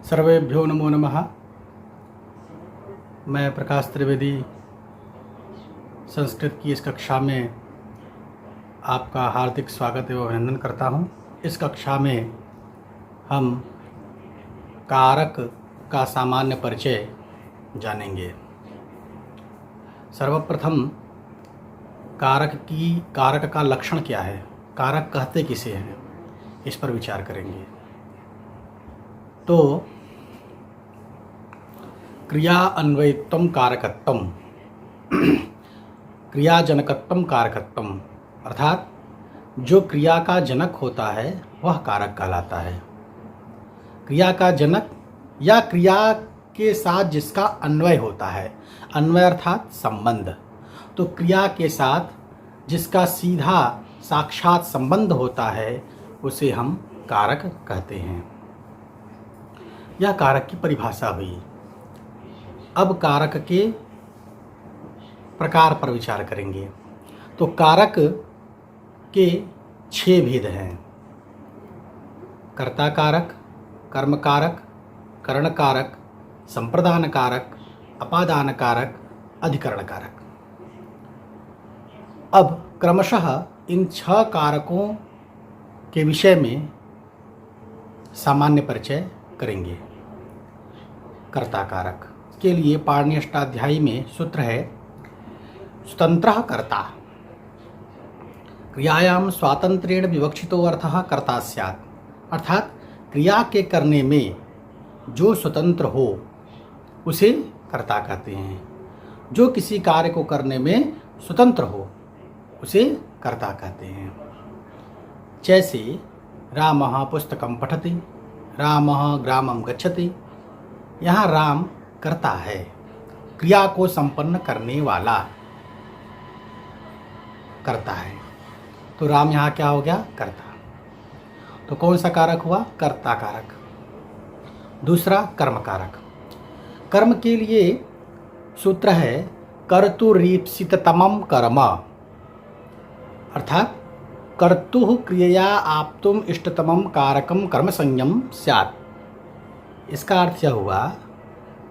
सर्वेभ्यो नमो नमः। मैं प्रकाश त्रिवेदी संस्कृत की इस कक्षा में आपका हार्दिक स्वागत एवं अभिनंदन करता हूं। इस कक्षा में हम कारक का सामान्य परिचय जानेंगे। सर्वप्रथम कारक का लक्षण क्या है, कारक कहते किसे हैं, इस पर विचार करेंगे। तो क्रिया अन्वयित्वम कारकत्वम, क्रियाजनकत्वम कारकत्वम, अर्थात जो क्रिया का जनक होता है वह कारक कहलाता है। क्रिया का जनक या क्रिया के साथ जिसका अन्वय होता है, अन्वय अर्थात संबंध, तो क्रिया के साथ जिसका सीधा साक्षात संबंध होता है उसे हम कारक कहते हैं। यह कारक की परिभाषा हुई। अब कारक के प्रकार पर विचार करेंगे। तो कारक के 6 भेद हैं: कर्ता कारक, कर्म कारक, करण कारक, संप्रदान कारक, अपादान कारक, अधिकरण कारक। अब क्रमशः इन 6 कारकों के विषय में सामान्य परिचय करेंगे। कर्ता कारक के लिए पाणिनि अष्टाध्यायी में सूत्र है स्वतंत्रः कर्ता, क्रियायाम स्वातंत्र्येण विवक्षितो अर्थः कर्ता स्यात्, अर्थात क्रिया के करने में जो स्वतंत्र हो उसे कर्ता कहते हैं। जो किसी कार्य को करने में स्वतंत्र हो उसे कर्ता कहते हैं। जैसे रामः पुस्तकं पठति, रामः ग्रामं गच्छति। यहाँ राम कर्ता है, क्रिया को संपन्न करने वाला करता है। तो राम यहाँ क्या हो गया? कर्ता। तो कौन सा कारक हुआ? कर्ता कारक। दूसरा कर्म कारक। कर्म के लिए सूत्र है कर्तुरीप्सिततमं कर्म, अर्थात कर्तुः क्रियया आप्तुम इष्टतमं कारकम कर्म संज्ञम स्यात्। इसका अर्थ यह हुआ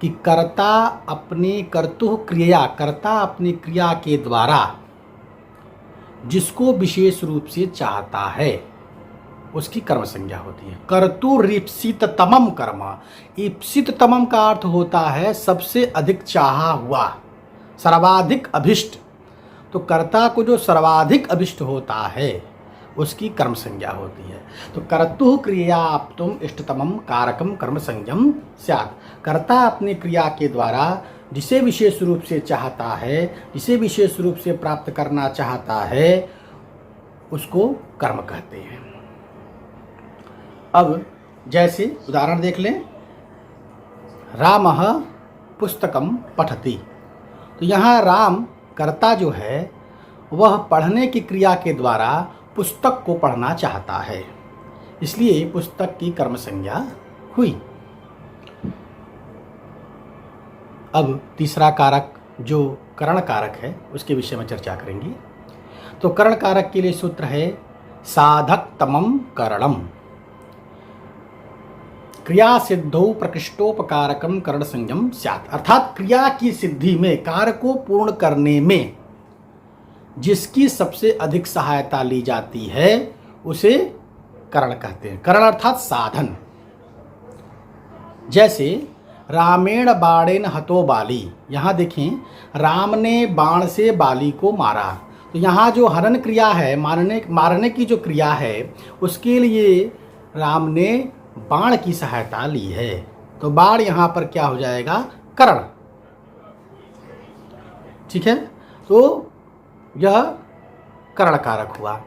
कि कर्ता अपनी क्रिया के द्वारा जिसको विशेष रूप से चाहता है उसकी कर्म संज्ञा होती है। कर्तुरीप्सिततमं कर्म, ईप्सिततमं का अर्थ होता है सबसे अधिक चाहा हुआ, सर्वाधिक अभिष्ट। तो कर्ता को जो सर्वाधिक अभिष्ट होता है उसकी कर्म संज्ञा होती है। तो कर्तुः क्रिया आप्तुम इष्टतमं कारकम कर्म संज्ञम स्यात्। कर्ता अपनी क्रिया के द्वारा जिसे विशेष रूप से चाहता है, जिसे विशेष रूप से प्राप्त करना चाहता है उसको कर्म कहते हैं। अब जैसे उदाहरण देख लें, रामः पुस्तकं पठति। तो यहाँ राम कर्ता जो है वह पढ़ने की क्रिया के द्वारा पुस्तक को पढ़ना चाहता है, इसलिए पुस्तक की कर्म संज्ञा हुई। अब तीसरा कारक जो करण कारक है उसके विषय में चर्चा करेंगे। तो करण कारक के लिए सूत्र है साधकतमं करणम, क्रिया सिद्धौ प्रकृष्टोपकारकम करण संज्ञम स्यात्, अर्थात क्रिया की सिद्धि में, कार्य को पूर्ण करने में जिसकी सबसे अधिक सहायता ली जाती है उसे करण कहते हैं। करण अर्थात साधन। जैसे रामेण बाणेन हतो बाली, यहाँ देखें राम ने बाण से बाली को मारा। तो यहाँ जो हरण क्रिया है, मारने की जो क्रिया है, उसके लिए राम ने बाण की सहायता ली है। तो बाण यहाँ पर क्या हो जाएगा? करण। ठीक है, तो यह करण कारक हुआ।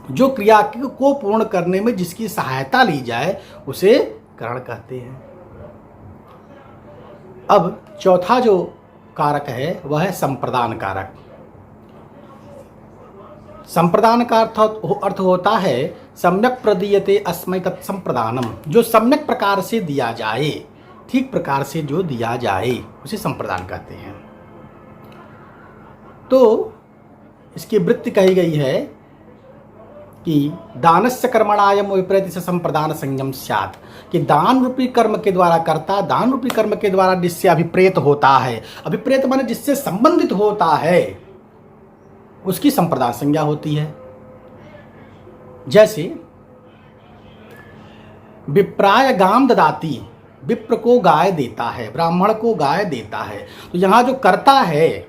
जो क्रिया को पूर्ण करने में जिसकी सहायता ली जाए उसे करण कहते हैं। अब चौथा जो कारक है वह है संप्रदान कारक। संप्रदान का अर्थ होता है सम्यक प्रदीयते अस्मै तत्संप्रदानम, जो सम्यक प्रकार से दिया जाए, ठीक प्रकार से जो दिया जाए उसे संप्रदान कहते हैं। तो इसकी वृत्ति कही गई है कि दानस्य कर्मणायम विपरीत संप्रदान संयम स्यात्, कि दान रूपी कर्म के द्वारा करता दान रूपी कर्म के द्वारा जिससे अभिप्रेत होता है, अभिप्रेत माने जिससे संबंधित होता है, उसकी संप्रदान संज्ञा होती है। जैसे विप्राय गाम ददाती, विप्र को गाय देता है, ब्राह्मण को गाय देता है। तो यहाँ जो करता है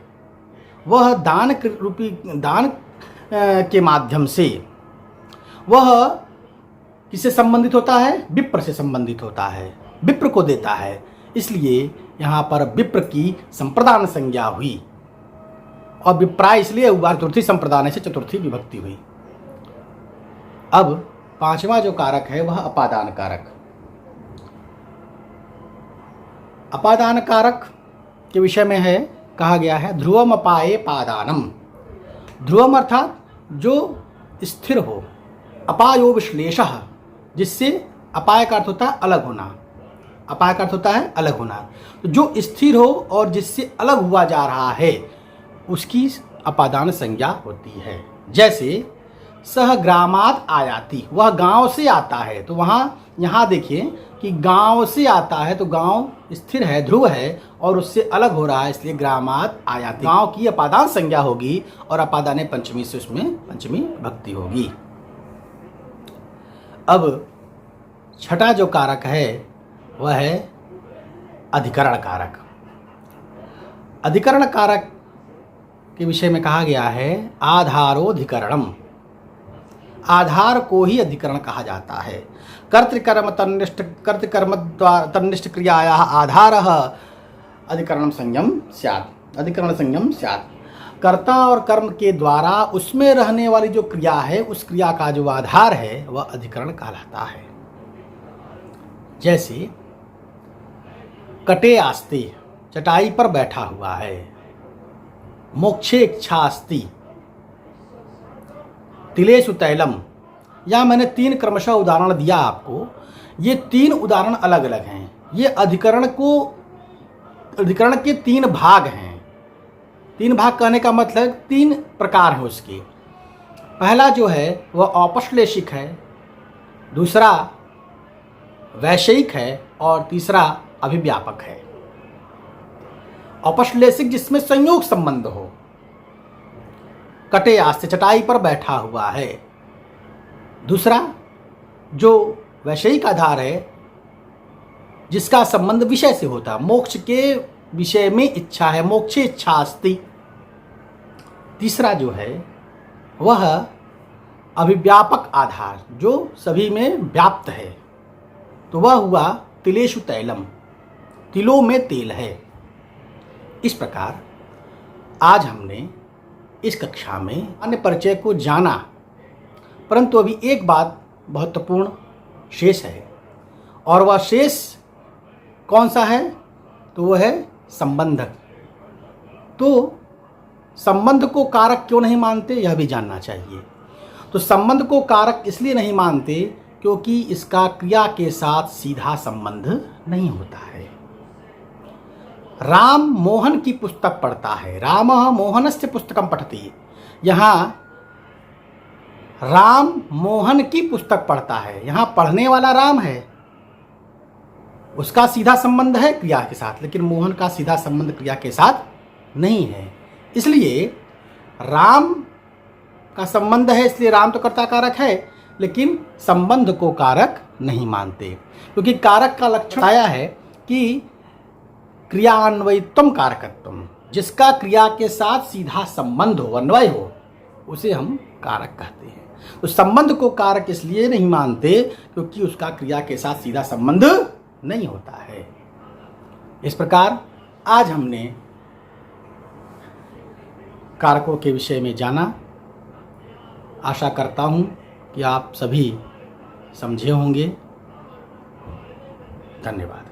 वह दान रूपी दान के माध्यम से वह किससे संबंधित होता है? विप्र से संबंधित होता है, विप्र को देता है। इसलिए यहाँ पर विप्र की संप्रदान संज्ञा हुई और विप्राय इसलिए हुआ चतुर्थी संप्रदान से चतुर्थी विभक्ति हुई। अब पांचवा जो कारक है वह अपादान कारक। अपादान कारक के विषय में है, कहा गया है ध्रुवम अपाये पादानम। ध्रुवम अर्थात जो स्थिर हो, अपायो विश्लेषः, जिससे अपाय का अर्थ होता है अलग होना, अपाय का अर्थ होता है अलग होना। तो जो स्थिर हो और जिससे अलग हुआ जा रहा है उसकी अपादान संज्ञा होती है। जैसे सह ग्रामात आयाति, वह गांव से आता है। तो वहाँ यहाँ देखिए कि गांव से आता है, तो गांव स्थिर है, ध्रुव है और उससे अलग हो रहा है, इसलिए ग्रामात आयाति गांव की अपादान संज्ञा होगी और अपादाने पंचमी से उसमें पंचमी भक्ति होगी। अब छठा जो कारक है वह है अधिकरण कारक। अधिकरण कारक के विषय में कहा गया है आधारोधिकरणम, आधार को ही अधिकरण कहा जाता है। कर्तृकर्म तन्निष्ठ क्रियाया आधार अधिकरण संयम स्यात्, अधिकरण संयम स्यात्। कर्ता और कर्म के द्वारा उसमें रहने वाली जो क्रिया है उस क्रिया का जो आधार है वह अधिकरण कहलाता है। जैसे कटे आस्ते, चटाई पर बैठा हुआ है। मोक्षे इच्छा अस्ति, तिलेषु तैलम। या मैंने तीन क्रमशः उदाहरण दिया आपको, ये तीन उदाहरण अलग अलग हैं। ये अधिकरण के तीन भाग हैं। तीन भाग कहने का मतलब तीन प्रकार हैं उसके। पहला जो है वह औपश्लेषिक है, दूसरा वैषयिक है और तीसरा अभिव्यापक है। औपश्लेषिक जिसमें संयोग संबंध हो, कटे आस्ते, चटाई पर बैठा हुआ है। दूसरा जो वैषयिक आधार है जिसका संबंध विषय से होता, मोक्ष के विषय में इच्छा है, मोक्षे इच्छा अस्ति। तीसरा जो है वह अभिव्यापक आधार जो सभी में व्याप्त है, तो वह हुआ तिलेषु तैलम, तिलों में तेल है। इस प्रकार आज हमने इस कक्षा में अन्य परिचय को जाना, परंतु अभी एक बात महत्वपूर्ण शेष है और वह शेष कौन सा है? तो वह है संबंध। तो संबंध को कारक क्यों नहीं मानते यह भी जानना चाहिए। तो संबंध को कारक इसलिए नहीं मानते क्योंकि इसका क्रिया के साथ सीधा संबंध नहीं होता है। राम मोहन की पुस्तक पढ़ता है, रामः मोहनस्य पुस्तकं पठति। यहाँ राम मोहन की पुस्तक पढ़ता है, यहाँ पढ़ने वाला राम है, उसका सीधा संबंध है क्रिया के साथ, लेकिन मोहन का सीधा संबंध क्रिया के साथ नहीं है। इसलिए राम का संबंध है, इसलिए राम तो कर्ता कारक है, लेकिन संबंध को कारक नहीं मानते, क्योंकि कारक का लक्षण आया है कि क्रियान्वयित्वम कारकत्वम, जिसका क्रिया के साथ सीधा संबंध हो, अन्वय हो, उसे हम कारक कहते हैं। तो संबंध को कारक इसलिए नहीं मानते क्योंकि उसका क्रिया के साथ सीधा संबंध नहीं होता है। इस प्रकार आज हमने कारकों के विषय में जाना। आशा करता हूँ कि आप सभी समझे होंगे। धन्यवाद।